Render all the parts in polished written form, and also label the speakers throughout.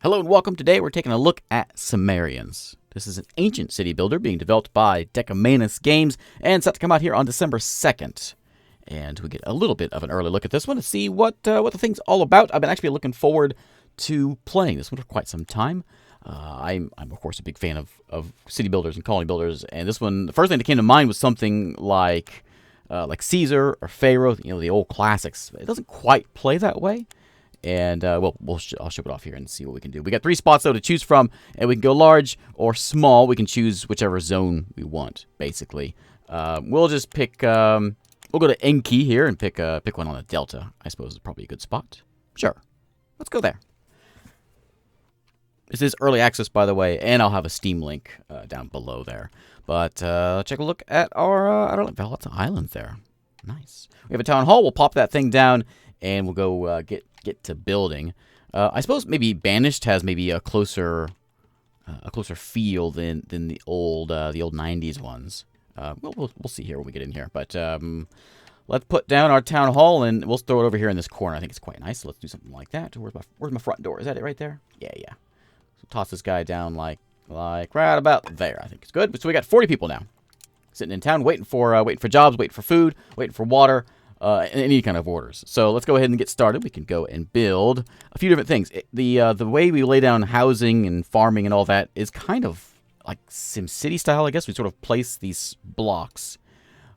Speaker 1: Hello and welcome. Today we're taking a look at Sumerians. This is an ancient city builder being developed by Decamanus Games and set to come out here on December 2nd. And we get a little bit of an early look at this one to see what the thing's all about. I've been actually looking forward to playing this one for quite some time. I'm of course a big fan of city builders and colony builders, and this one, the first thing that came to mind was something like Caesar or Pharaoh, the old classics. It doesn't quite play that way. And, I'll show it off here and see what we can do. We got 3 spots, though, to choose from, and we can go large or small. We can choose whichever zone we want, basically. We'll just pick, we'll go to Enki here and pick one on the Delta. I suppose is probably a good spot. Sure. Let's go there. This is early access, by the way, and I'll have a Steam link down below there. But check a look at our, I don't know, lots of islands there. Nice. We have a town hall. We'll pop that thing down, and we'll go get to building. I suppose maybe Banished has maybe a closer feel than the old 90s ones. We'll see here when we get in here. But let's put down our town hall and we'll throw it over here in this corner. I think it's quite nice. So let's do something like that. Where's my front door? Is that it right there? Yeah. So toss this guy down like right about there. I think it's good. So we got 40 people now sitting in town, waiting for jobs, waiting for food, waiting for water. Any kind of orders. So let's go ahead and get started. We can go and build a few different things. The way we lay down housing and farming and all that is kind of like SimCity style, I guess. We sort of place these blocks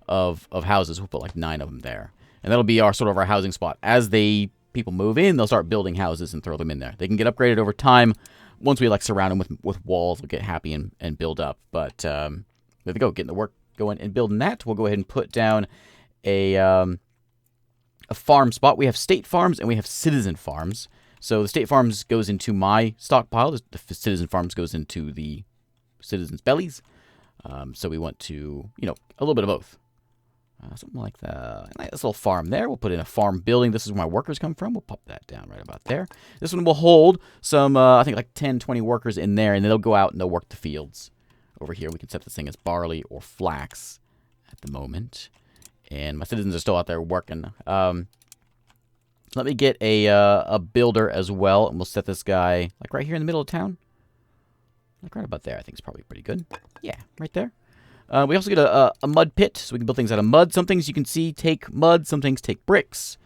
Speaker 1: of houses. We'll put like 9 of them there. And that'll be our housing spot. As people move in, they'll start building houses and throw them in there. They can get upgraded over time. Once we surround them with walls, they'll get happy and build up. But there we go, getting the work going and building that. We'll go ahead and put down a farm spot. We have state farms and we have citizen farms. So the state farms goes into my stockpile. The citizen farms goes into the citizens' bellies. So we want to, a little bit of both. Something like that. Nice little farm there. We'll put in a farm building. This is where my workers come from. We'll pop that down right about there. This one will hold some, I think like 10, 20 workers in there, and then they'll go out and they'll work the fields. Over here, we can set this thing as barley or flax at the moment. And my citizens are still out there working. Let me get a builder as well, and we'll set this guy like right here in the middle of town. Like right about there, I think it's probably pretty good. Yeah, right there. We also get a mud pit, so we can build things out of mud. Some things you can see take mud, some things take bricks.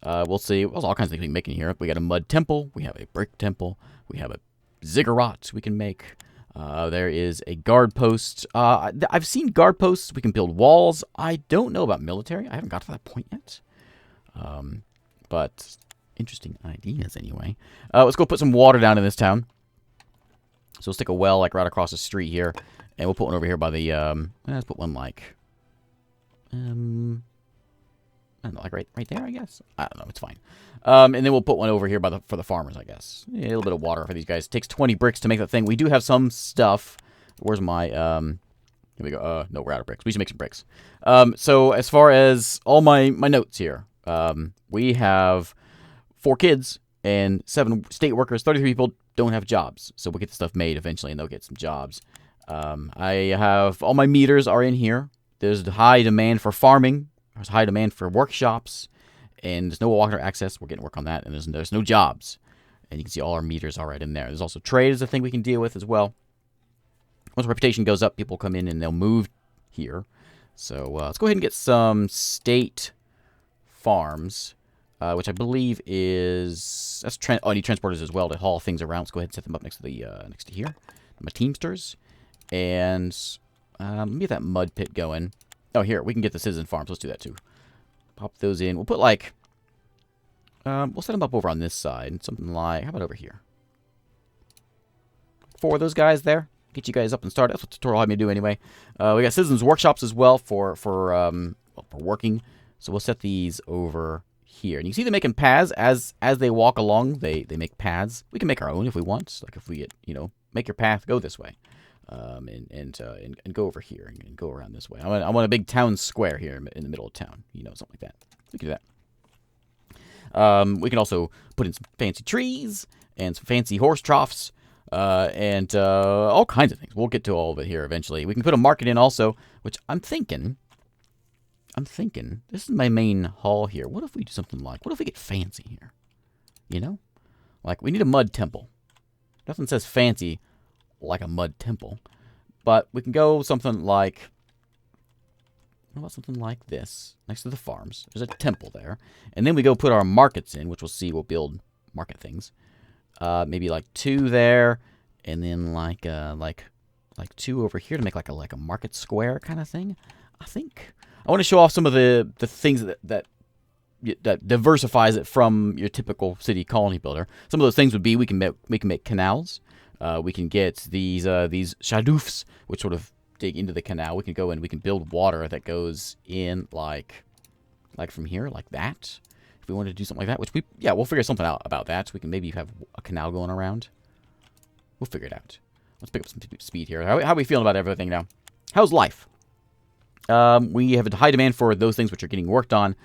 Speaker 1: We'll see. There's all kinds of things we can make in here. We got a mud temple. We have a brick temple. We have a ziggurat we can make. There is a guard post. I've seen guard posts. We can build walls. I don't know about military. I haven't got to that point yet. But interesting ideas anyway. Let's go put some water down in this town. So we'll stick a well like right across the street here. And we'll put one over here by the, let's put one like, I don't know, like right there, I guess. I don't know, it's fine. And then we'll put one over here for the farmers, I guess. Yeah, a little bit of water for these guys. It takes 20 bricks to make that thing. We do have some stuff. Where's my, here we go. No, we're out of bricks. We should make some bricks. So as far as all my notes here, we have 4 kids and 7 state workers. 33 people don't have jobs. So we'll get the stuff made eventually and they'll get some jobs. I have all my meters are in here. There's high demand for farming. There's high demand for workshops, and there's no water access. We're getting work on that, and there's no jobs. And you can see all our meters are right in there. There's also trade is a thing we can deal with as well. Once reputation goes up, people come in and they'll move here. So let's go ahead and get some state farms, which I believe is I need transporters as well to haul things around. Let's go ahead and set them up next to here. My teamsters, and let me get that mud pit going. Oh, here, we can get the citizen farms. Let's do that, too. Pop those in. We'll put, like, we'll set them up over on this side. Something like, how about over here? 4 of those guys there. Get you guys up and started. That's what the tutorial had me do anyway. We got citizens workshops as well for working. So we'll set these over here. And you can see them making paths. As they walk along, they make paths. We can make our own if we want. Like if we get, make your path go this way. And go over here and go around this way. I want a big town square here in the middle of town. Something like that. We can do that. We can also put in some fancy trees and some fancy horse troughs and all kinds of things. We'll get to all of it here eventually. We can put a market in also, which I'm thinking, this is my main hall here. What if we do something like, what if we get fancy here? Like we need a mud temple. Nothing says fancy like a mud temple. But we can go something like... What about something like this? Next to the farms. There's a temple there. And then we go put our markets in, which we'll see. We'll build market things. Maybe like 2 there. And then like 2 over here to make like a market square kind of thing. I think. I want to show off some of the things that diversifies it from your typical city colony builder. Some of those things would be we can make canals. We can get these shadoufs, which sort of dig into the canal. We can go and we can build water that goes in like from here, like that. If we wanted to do something like that, which we'll figure something out about that. We can maybe have a canal going around. We'll figure it out. Let's pick up some speed here. How are we feeling about everything now? How's life? We have a high demand for those things which are getting worked on.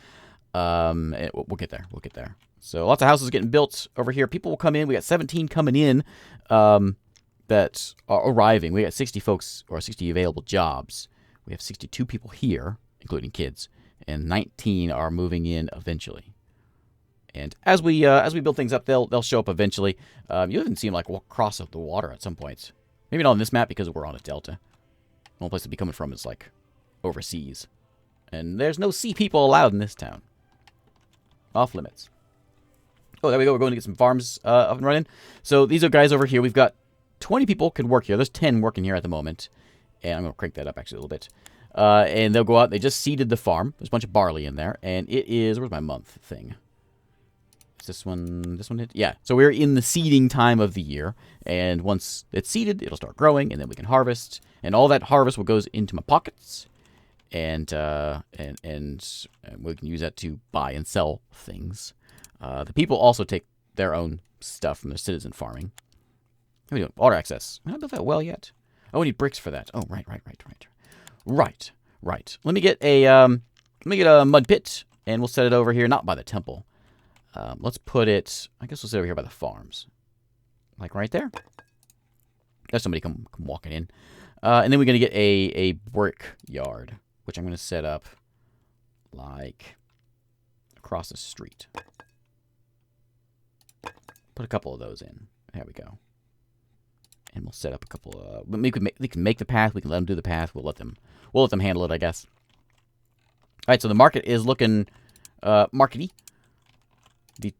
Speaker 1: We'll get there. We'll get there. So lots of houses getting built over here. People will come in. We got 17 coming in that are arriving. We got 60 folks or 60 available jobs. We have 62 people here, including kids, and 19 are moving in eventually. And as we build things up, they'll show up eventually. You even see them like walk across the water at some points. Maybe not on this map because we're on a delta. The only place to be coming from is like overseas, and there's no sea people allowed in this town. Off limits. Oh, there we go. We're going to get some farms up and running. So these are guys over here. We've got 20 people can work here. There's 10 working here at the moment, and I'm going to crank that up actually a little bit. And they'll go out. They just seeded the farm. There's a bunch of barley in there, and it is where's my month thing? This one hit? Yeah. So we're in the seeding time of the year, and once it's seeded, it'll start growing, and then we can harvest, and all that harvest will goes into my pockets, and we can use that to buy and sell things. The people also take their own stuff from their citizen farming. How are we doing? Water access. I haven't built that well yet. Oh, we need bricks for that. Oh, right. Let me get a mud pit, and we'll set it over here, not by the temple. Let's put it, I guess we'll sit over here by the farms. Like right there. There's somebody come walking in. And then we're going to get a brick yard, which I'm going to set up like across the street. Put a couple of those in. There we go. And we'll set up a couple of... they can make the path. We can let them do the path. We'll let them handle it, I guess. All right, so the market is looking markety.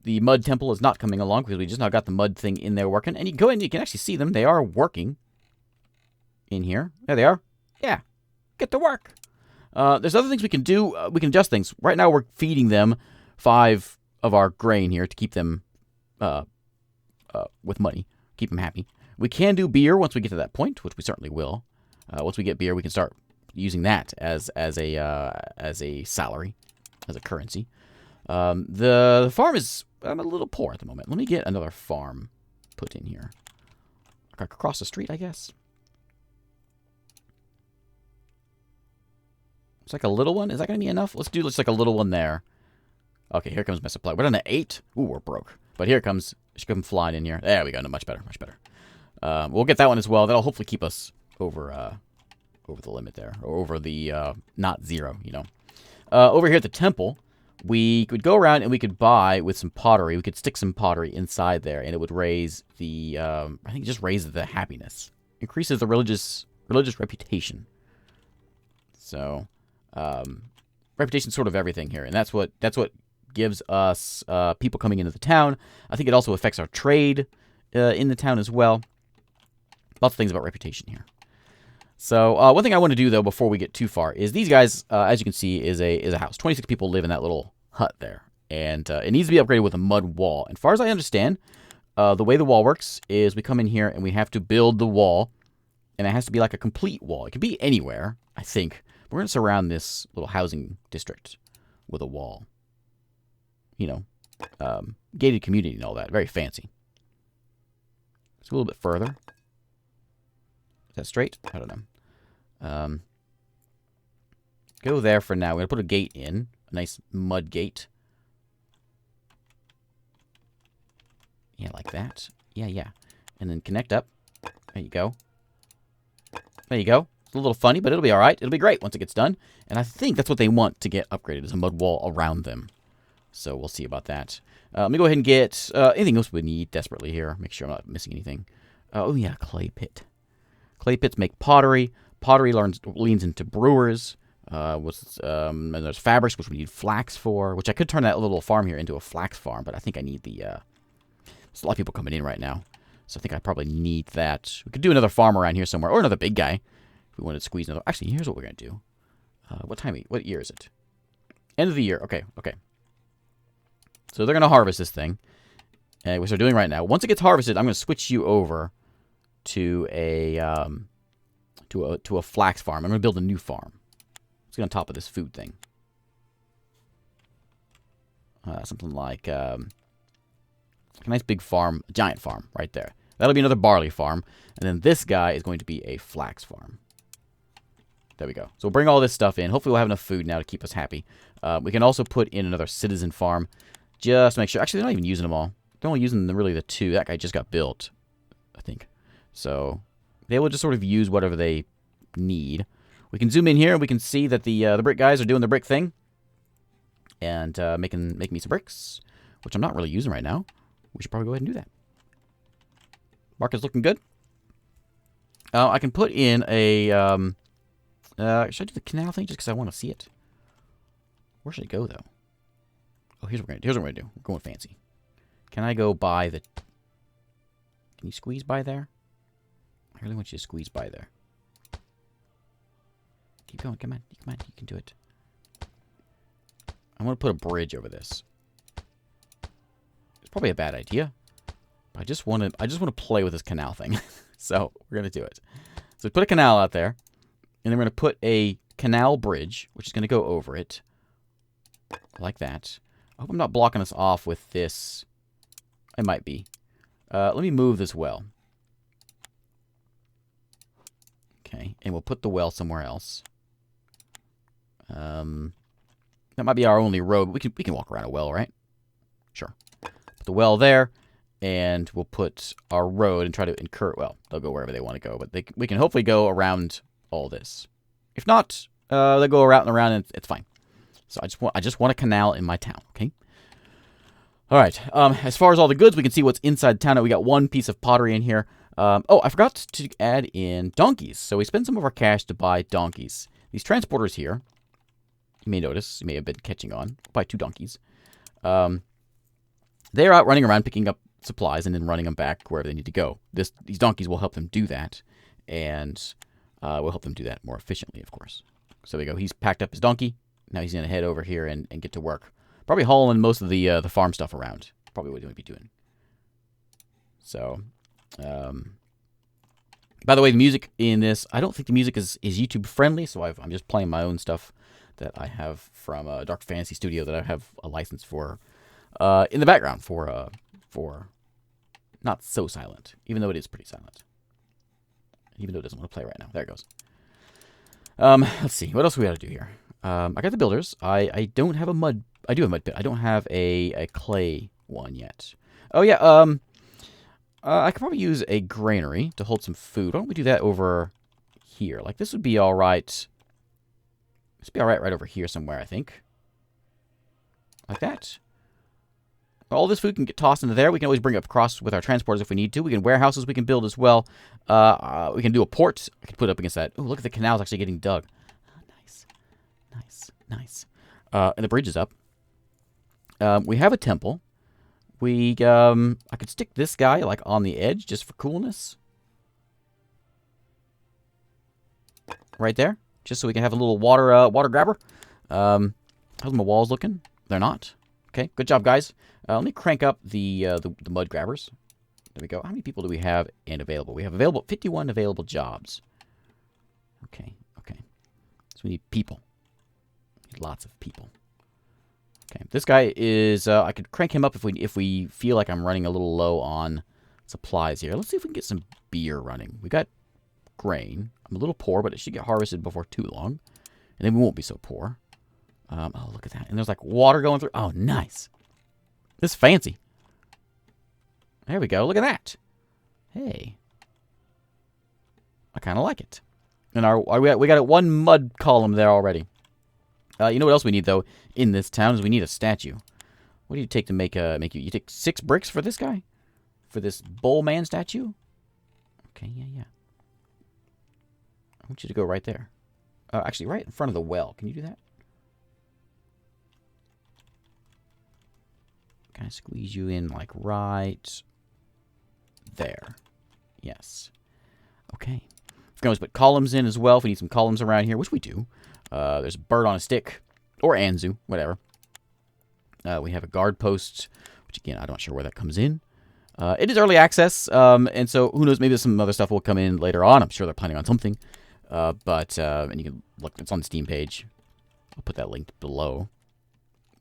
Speaker 1: The mud temple is not coming along because we just now got the mud thing in there working. And you can go in, you can actually see them. They are working in here. There they are. Yeah. Get to work. There's other things we can do. We can adjust things. Right now we're feeding them 5 of our grain here to keep them with money. Keep them happy. We can do beer once we get to that point, which we certainly will. Once we get beer, we can start using that as a salary, as a currency. The farm is I'm a little poor at the moment. Let me get another farm put in here. Across the street, I guess. It's like a little one. Is that going to be enough? Let's do just like a little one there. Okay, here comes Mesopotamia. We're on an 8. Ooh, we're broke. But here it comes. It should come flying in here. There we go. No, much better. Much better. We'll get that one as well. That'll hopefully keep us over the limit there. Or over the not 0, you know. Over here at the temple, we could go around and we could buy with some pottery. We could stick some pottery inside there, and it would raise the, I think it just raises the happiness. Increases the religious reputation. So, reputation's sort of everything here, and that's what gives us people coming into the town. I think it also affects our trade in the town as well. Lots of things about reputation here. So one thing I want to do though before we get too far is these guys, as you can see, is a house. 26 people live in that little hut there, and it needs to be upgraded with a mud wall. And as far as I understand, the way the wall works is we come in here and we have to build the wall, and it has to be like a complete wall. It can be anywhere, I think. We're going to surround this little housing district with a wall. You know, gated community and all that. Very fancy. Let's go a little bit further. Is that straight? I don't know. Go there for now. We're going to put a gate in. A nice mud gate. Yeah, like that. Yeah. And then connect up. There you go. There you go. It's a little funny, but it'll be all right. It'll be great once it gets done. And I think that's what they want to get upgraded, is a mud wall around them. So we'll see about that. Let me go ahead and get anything else we need desperately here. Make sure I'm not missing anything. Oh, yeah, clay pit. Clay pits make pottery. Pottery leans into brewers. And there's fabrics, which we need flax for, which I could turn that little farm here into a flax farm, but I think I need the... there's a lot of people coming in right now, so I think I probably need that. We could do another farm around here somewhere, or another big guy, if we wanted to squeeze another... Actually, here's what we're going to do. What year is it? End of the year. Okay. So they're going to harvest this thing, which they're doing right now. Once it gets harvested, I'm going to switch you over to a flax farm. I'm going to build a new farm. Let's get on top of this food thing. Something like a nice big farm, a giant farm right there. That'll be another barley farm. And then this guy is going to be a flax farm. There we go. So we'll bring all this stuff in. Hopefully we'll have enough food now to keep us happy. We can also put in another citizen farm just to make sure. Actually, they're not even using them all. They're only using really the 2. That guy just got built, I think. So they will just sort of use whatever they need. We can zoom in here and we can see that the brick guys are doing the brick thing. And making me some bricks, which I'm not really using right now. We should probably go ahead and do that. Market's looking good. I can put in a... should I do the canal thing just because I want to see it? Where should it go, though? Oh, here's what we're going to do. We're going fancy. Can I go by the... Can you squeeze by there? I really want you to squeeze by there. Keep going. Come on. You can do it. I'm going to put a bridge over this. It's probably a bad idea. But I just want to play with this canal thing. So we're going to do it. So put a canal out there. And then we're going to put a canal bridge, which is going to go over it. Like that. I hope I'm not blocking us off with this. I might be. Let me move this well. Okay. And we'll put the well somewhere else. That might be our only road. We can walk around a well, right? Sure. Put the well there. And we'll put our road and try to incur... Well, they'll go wherever they want to go. But we can hopefully go around... all this. If not, they'll go around and around and it's fine. So I just want a canal in my town, okay? All right. As far as all the goods, we can see what's inside town. Now we got one piece of pottery in here. Oh, I forgot to add in donkeys. So we spent some of our cash to buy donkeys. These transporters here, you may notice, you may have been catching on. Buy 2 donkeys. They're out running around picking up supplies and then running them back wherever they need to go. These donkeys will help them do that. And... we'll help them do that more efficiently, of course. So there we go. He's packed up his donkey. Now he's going to head over here and get to work. Probably hauling most of the farm stuff around. Probably what he would be doing. So, by the way, the music in this, I don't think the music is YouTube friendly, so I'm just playing my own stuff that I have from Dark Fantasy Studio that I have a license for in the background for not so silent, even though it is pretty silent. Even though it doesn't want to play right now. There it goes. Let's see. What else do we got to do here? I got the builders. I don't have a mud... I do have a mud pit. I don't have a clay one yet. Oh, yeah. I could probably use a granary to hold some food. Why don't we do that over here? Like, this would be all right. This would be all right over here somewhere, I think. Like that. All this food can get tossed into there. We can always bring it across with our transporters if we need to. We can warehouses we can build as well. We can do a port. I can put it up against that. Oh, look at the canals actually getting dug. Oh, nice. Nice. And the bridge is up. We have a temple. I could stick this guy like on the edge just for coolness. Right there. Just so we can have a little water grabber. How's my walls looking? They're not. Okay, good job, guys. Let me crank up the mud grabbers. There we go. How many people do we have available? We have 51 available jobs. Okay. So we need people. Lots of people. Okay, this guy is... I could crank him up if we feel like I'm running a little low on supplies here. Let's see if we can get some beer running. We got grain. I'm a little poor, but it should get harvested before too long. And then we won't be so poor. Oh, look at that. And there's like water going through. Oh, nice. This is fancy. There we go. Look at that. Hey. I kind of like it. And we got one mud column there already. You know what else we need, though, in this town is we need a statue. What do you take to make you? You take 6 bricks for this guy? For this bull man statue? Okay, yeah. I want you to go right there. Actually, right in front of the well. Can you do that? Can I squeeze you in, like, right there? Yes. Okay. We can always put columns in as well if we need some columns around here, which we do. There's a bird on a stick. Or Anzu, whatever. We have a guard post, which, again, I'm not sure where that comes in. It is early access, and so who knows, maybe some other stuff will come in later on. I'm sure they're planning on something. And you can look, it's on the Steam page. I'll put that link below.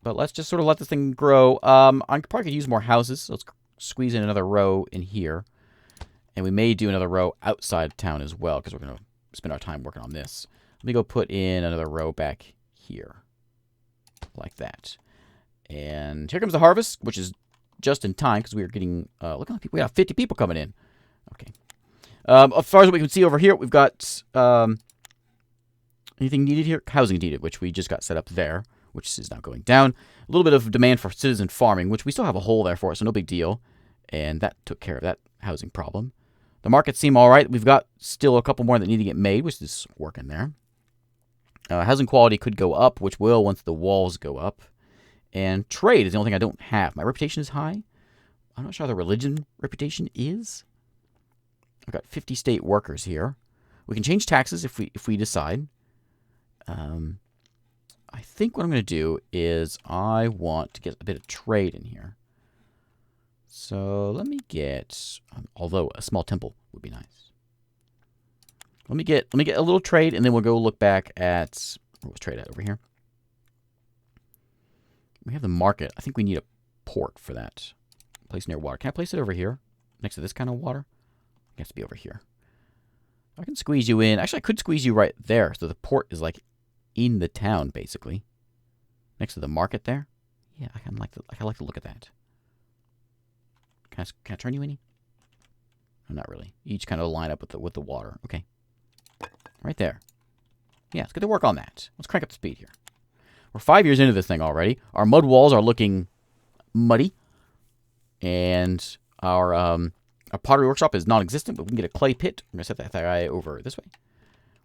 Speaker 1: But let's just sort of let this thing grow. I probably could use more houses. So let's squeeze in another row in here. And we may do another row outside town as well, because we're going to spend our time working on this. Let me go put in another row back here. Like that. And here comes the harvest, which is just in time, because we are getting, look at people. We have 50 people coming in. Okay. As far as we can see over here, we've got anything needed here? Housing needed, which we just got set up there, which is now going down. A little bit of demand for citizen farming, which we still have a hole there for us, so no big deal. And that took care of that housing problem. The markets seem all right. We've got still a couple more that need to get made, which is working there. Housing quality could go up, which will once the walls go up. And trade is the only thing I don't have. My reputation is high. I'm not sure how the religion reputation is. I've got 50 state workers here. We can change taxes if we decide. I think what I'm going to do is I want to get a bit of trade in here. So let me get, although a small temple would be nice. Let me get a little trade, and then we'll go look back at, what was trade at over here? We have the market. I think we need a port for that. Place near water. Can I place it over here? Next to this kind of water? It has to be over here. I can squeeze you in. Actually, I could squeeze you right there. So the port is like in the town, basically. Next to the market there. Yeah, I kind of like to look at that. Can I turn you any? No, not really. You each kind of line up with the water. Okay. Right there. Yeah, let's get to work on that. Let's crank up the speed here. We're 5 years into this thing already. Our mud walls are looking muddy. And our pottery workshop is non-existent, but we can get a clay pit. I'm going to set that guy over this way.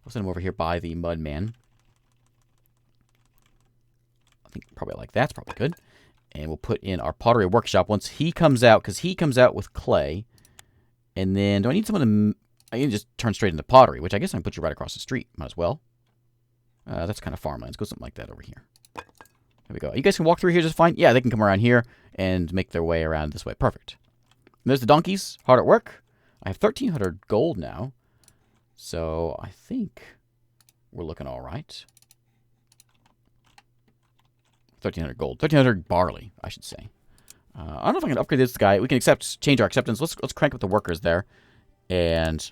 Speaker 1: We'll send him over here by the mud man. I think probably like that's probably good. And we'll put in our pottery workshop once he comes out, because he comes out with clay. And then, do I need someone to... I can just turn straight into pottery, which I guess I can put you right across the street. Might as well. That's kind of farmlands. Go something like that over here. There we go. You guys can walk through here just fine? Yeah, they can come around here and make their way around this way. Perfect. And there's the donkeys. Hard at work. I have 1,300 gold now. So, I think we're looking all right. 1,300 gold. 1,300 barley, I should say. I don't know if I can upgrade this guy. We can change our acceptance. Let's crank up the workers there. And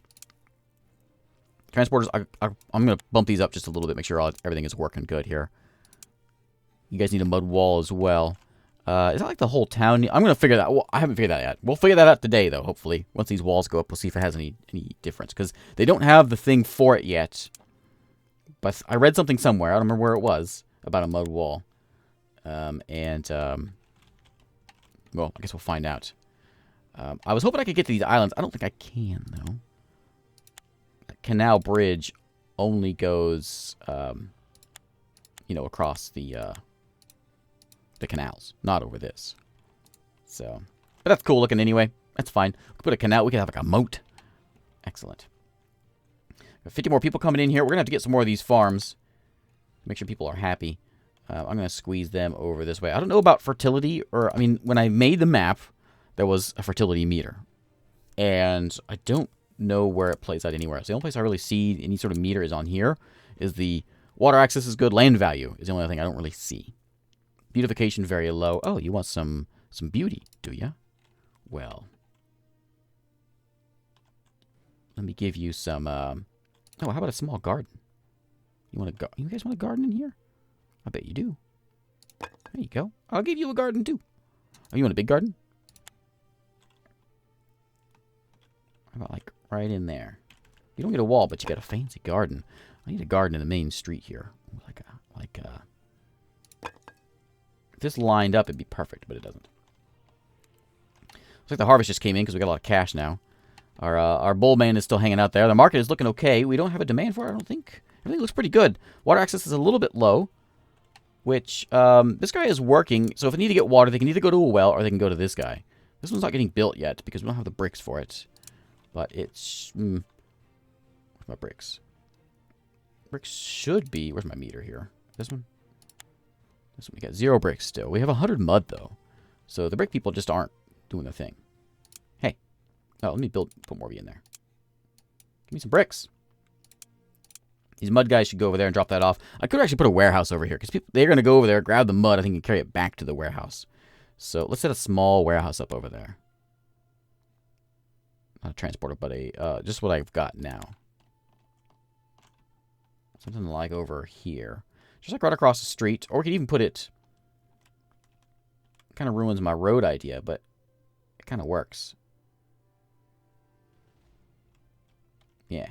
Speaker 1: transporters, I'm going to bump these up just a little bit, make sure everything is working good here. You guys need a mud wall as well. Is that like the whole town? I'm going to figure that. Well, I haven't figured that yet. We'll figure that out today, though, hopefully. Once these walls go up, we'll see if it has any difference. Because they don't have the thing for it yet. But I read something somewhere. I don't remember where it was about a mud wall. Well, I guess we'll find out. I was hoping I could get to these islands. I don't think I can, though. That canal bridge only goes, across the canals, not over this. So, but that's cool looking anyway. That's fine. We could put a canal. We could have like a moat. Excellent. 50 more people coming in here. We're gonna have to get some more of these farms. Make sure people are happy. I'm going to squeeze them over this way. I don't know about fertility, when I made the map, there was a fertility meter. And I don't know where it plays out anywhere else. The only place I really see any sort of meter is on here, is the water access is good, land value is the only thing I don't really see. Beautification very low. Oh, you want some beauty, do you? Well, let me give you some, how about a small garden? You guys want a garden in here? I bet you do. There you go. I'll give you a garden, too. Oh, you want a big garden? How about, like, right in there? You don't get a wall, but you got a fancy garden. I need a garden in the main street here. If this lined up, it'd be perfect, but it doesn't. Looks like the harvest just came in because we got a lot of cash now. Our bull man is still hanging out there. The market is looking okay. We don't have a demand for it, I don't think. Everything looks pretty good. Water access is a little bit low, which this guy is working. So if they need to get water, they can either go to a well or they can go to this guy. This one's not getting built yet because we don't have the bricks for it. But it's... where's my bricks? Bricks should be... Where's my meter here? This one? This one. We got 0 bricks still. We have 100 mud, though. So the brick people just aren't doing their thing. Hey. Oh, let me put more of you in there. Give me some bricks. These mud guys should go over there and drop that off. I could actually put a warehouse over here because they're going to go over there, grab the mud, I think, and carry it back to the warehouse. So let's set a small warehouse up over there. Not a transporter, but a just what I've got now. Something like over here. Just like right across the street. Or we could even put it... Kind of ruins my road idea, but it kind of works. Yeah.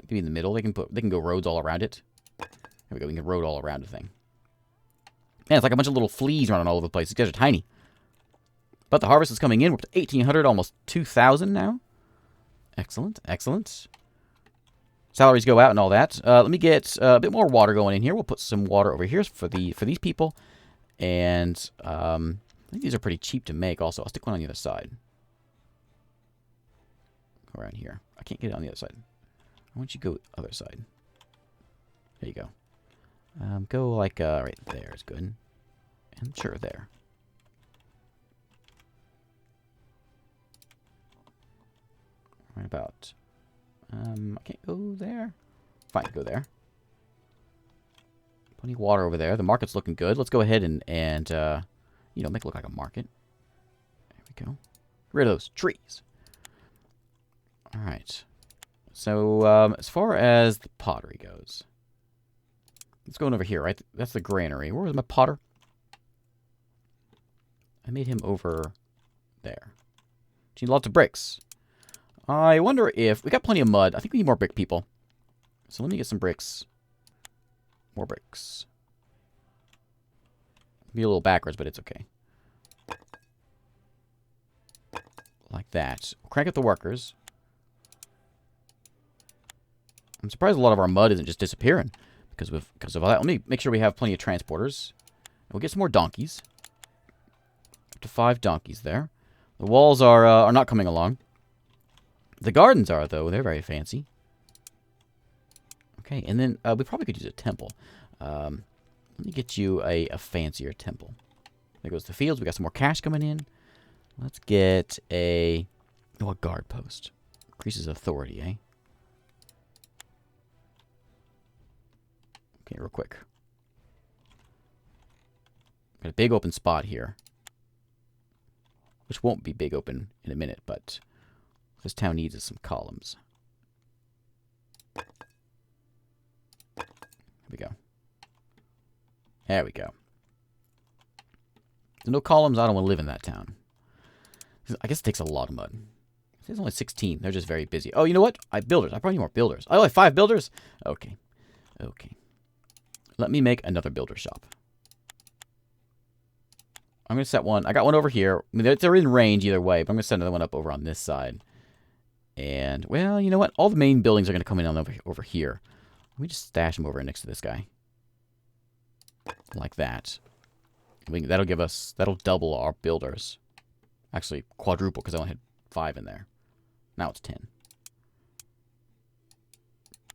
Speaker 1: Maybe in the middle. They can go roads all around it. There we go. We can road all around the thing. Man, it's like a bunch of little fleas running all over the place. These guys are tiny. But the harvest is coming in. We're up to 1,800, almost 2,000 now. Excellent, excellent. Salaries go out and all that. Let me get a bit more water going in here. We'll put some water over here for these people. And I think these are pretty cheap to make also. I'll stick one on the other side. Go around here. I can't get it on the other side. Why don't you go other side? There you go. Go like right there is good. And sure, there. Right about. I can't go there. Fine, go there. Plenty of water over there. The market's looking good. Let's go ahead and you know, make it look like a market. There we go. Get rid of those trees. All right. So as far as the pottery goes, let's go over here. Right, that's the granary. Where was my potter? I made him over there. Need lots of bricks. I wonder if... We got plenty of mud. I think we need more brick people. So let me get some bricks. More bricks. Be a little backwards, but it's okay. Like that. We'll crank up the workers. I'm surprised a lot of our mud isn't just disappearing because of all that. Let me make sure we have plenty of transporters. We'll get some more donkeys. Up to 5 donkeys there. The walls are not coming along. The gardens are, though. They're very fancy. Okay, and then we probably could use a temple. Let me get you a fancier temple. There goes the fields. We got some more cash coming in. Let's get a guard post. Increases authority, eh? Okay, real quick. Got a big open spot here. Which won't be big open in a minute, but... This town needs some columns. There we go. There we go. There's no columns. I don't want to live in that town. I guess it takes a lot of mud. There's only 16. They're just very busy. Oh, you know what? Builders. I probably need more builders. I only have 5 builders? Okay. Okay. Let me make another builder shop. I'm going to set one. I got one over here. I mean, they're in range either way, but I'm going to set another one up over on this side. And, well, you know what? All the main buildings are going to come in on over here. Let me just stash them over next to this guy. Like that. That'll double our builders. Actually, quadruple, because I only had 5 in there. Now it's 10.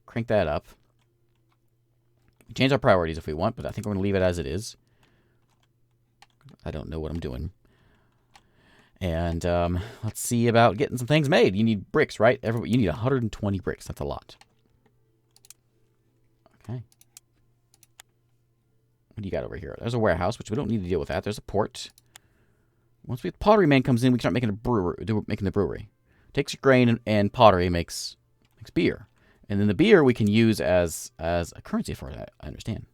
Speaker 1: Crank that up. Change our priorities if we want, but I think we're going to leave it as it is. I don't know what I'm doing. And let's see about getting some things made. You need bricks, right? You need 120 bricks. That's a lot. Okay. What do you got over here? There's a warehouse, which we don't need to deal with that. There's a port. Once the pottery man comes in, we can start making the brewery. Takes grain and pottery makes beer. And then the beer we can use as a currency for it, I understand.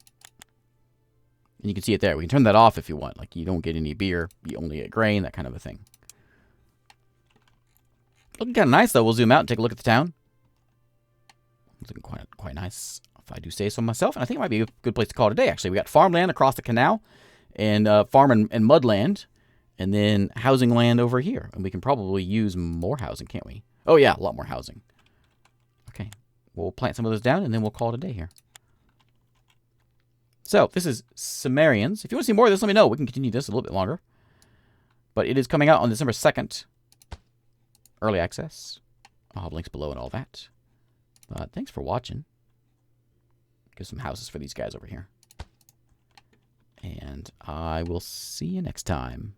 Speaker 1: And you can see it there. We can turn that off if you want. Like, you don't get any beer. You only get grain, that kind of a thing. Looking kind of nice, though. We'll zoom out and take a look at the town. It's looking quite nice, if I do say so myself. And I think it might be a good place to call it a day, actually. We got farmland across the canal, and farm and mudland. And then housing land over here. And we can probably use more housing, can't we? Oh, yeah, a lot more housing. Okay. We'll plant some of those down, and then we'll call it a day here. So, this is Sumerians. If you want to see more of this, let me know. We can continue this a little bit longer. But it is coming out on December 2nd. Early access. I'll have links below and all that. But thanks for watching. Give some houses for these guys over here. And I will see you next time.